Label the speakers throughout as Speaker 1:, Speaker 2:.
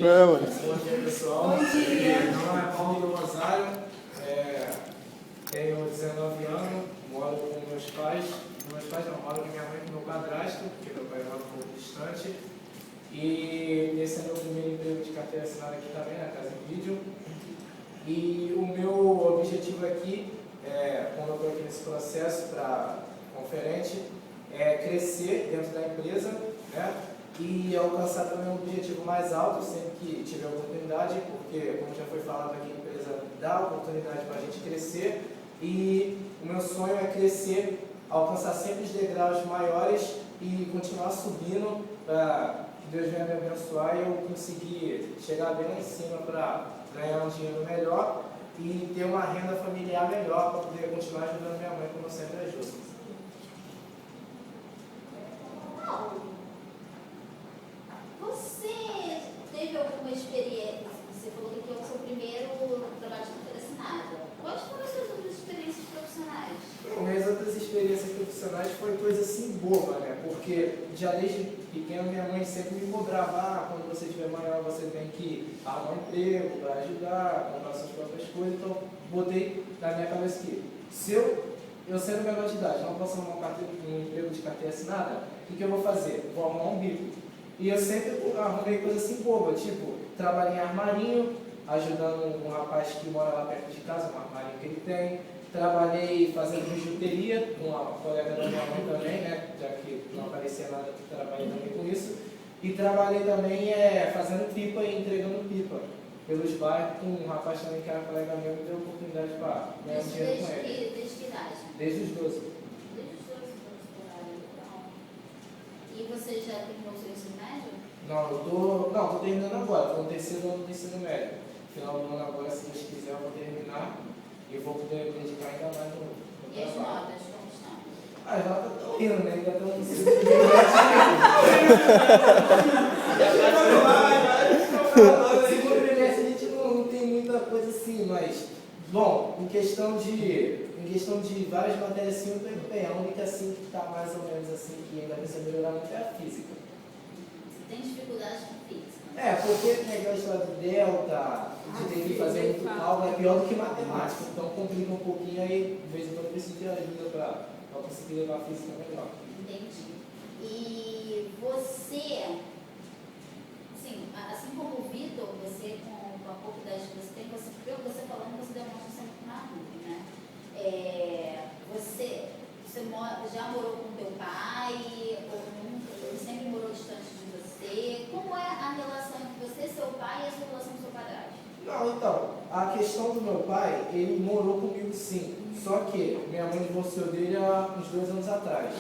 Speaker 1: Bom dia, pessoal. Bom dia. Meu nome é Paulo do Rosário, tenho 19 anos, moro com meus pais. Meus pais não, moro com minha mãe e com meu padrasto, porque meu pai mora um pouco distante. E esse é meu primeiro emprego de carteira assinada aqui também, na Casa em Vídeo. E o meu objetivo aqui, quando eu estou aqui nesse processo para conferente, é crescer dentro da empresa, né? E alcançar também um objetivo mais alto sempre que tiver oportunidade, porque, como já foi falado aqui, a empresa dá oportunidade para a gente crescer e o meu sonho é crescer, alcançar sempre os degraus maiores e continuar subindo para que Deus venha me abençoar e eu conseguir chegar bem lá em cima para ganhar um dinheiro melhor e ter uma renda familiar melhor para poder continuar ajudando minha mãe como eu sempre ajudo.
Speaker 2: Você teve alguma experiência? Você falou que é o seu primeiro trabalho de carteira assinada. Quais foram as suas outras experiências profissionais?
Speaker 1: Minhas outras experiências profissionais foi coisa assim boba, né? Porque já desde pequeno minha mãe sempre me cobrava, quando você estiver maior você tem que arrumar um emprego para ajudar, comprar suas próprias coisas. Então botei na minha cabeça que se eu sendo menor de idade, não posso arrumar um emprego de carteira assinada, o que eu vou fazer? Vou arrumar um bico. E eu sempre arrumei coisa assim boba, tipo, trabalhei em armarinho, ajudando um rapaz que mora lá perto de casa, um armarinho que ele tem. Trabalhei fazendo bijuteria com uma colega da minha mãe também, né? Já que não aparecia nada, trabalhei também com isso. E trabalhei também fazendo pipa e entregando pipa pelos bairros com um rapaz também que era colega meu, me deu oportunidade para ganhar dinheiro com ele.
Speaker 2: Desde que idade?
Speaker 1: Desde os 12.
Speaker 2: Desde os 12 anos. E você já terminou o seu ensino médio?
Speaker 1: Não, tô terminando agora, estou no terceiro ano do ensino médio. Final do ano agora, se Deus quiser, eu vou terminar e vou poder me dedicar ainda mais no
Speaker 2: E as
Speaker 1: trabalho.
Speaker 2: notas, como estão?
Speaker 1: As notas estão indo, né? Ainda estão no segundo trimestre. A gente não tem muita coisa assim, mas, bom, em questão de várias matérias assim, eu estou indo bem. A única assim que está mais ou menos assim, que ainda precisa melhorar muito é a física.
Speaker 2: Você tem dificuldade com física?
Speaker 1: Porque tem aquela história do delta, de ter que fazer muito cálculo, é pior do que matemática, então complica um pouquinho aí, de vez em quando eu preciso de ajuda para conseguir levar a física melhor.
Speaker 2: Entendi. E você, assim como o Vitor, você com a pouca idade que você tem, você falando, você demonstra sempre maduro, né? Você já morou com teu pai, ou nunca, ele sempre morou distante de você? Como é a relação entre você, seu pai e a sua relação com seu padrasto?
Speaker 1: Não, então, a questão do meu pai, ele morou comigo sim, só que minha mãe divorciou dele há uns 2 anos atrás.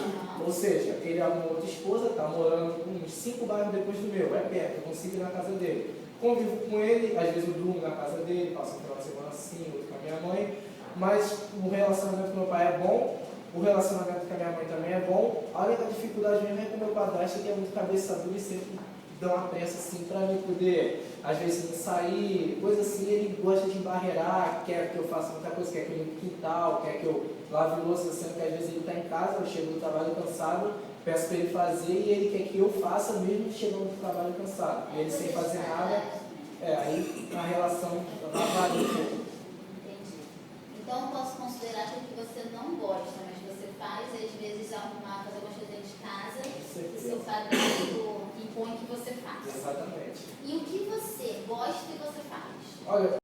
Speaker 1: Ou seja, ele arrumou outra esposa, está morando uns 5 bairros depois do meu, é perto, eu consigo ir na casa dele. Convivo com ele, às vezes eu durmo na casa dele, passo um final de semana assim, outro com a minha mãe, mas o relacionamento com meu pai é bom, o relacionamento com a minha mãe também é bom. A única dificuldade mesmo é com o meu padrasto, que é muito cabeça dura e sempre dá uma pressa assim para mim poder, às vezes, não sair, coisa assim. Ele gosta de embarrear, quer que eu faça muita coisa, quer que eu limpe o quintal, quer que eu lave louça, sendo que às vezes ele está em casa, eu chego do trabalho cansado, peço para ele fazer e ele quer que eu faça mesmo chegando do trabalho cansado. E ele sem fazer nada, aí a relação varia um pouco.
Speaker 2: Entendi. Então eu posso considerar que você não gosta, mas você faz, e às vezes arrumar, fazer algumas coisas de casa, que seu padrasto impõe que você faça.
Speaker 1: Exatamente.
Speaker 2: E o que você gosta e você faz?
Speaker 1: Olha,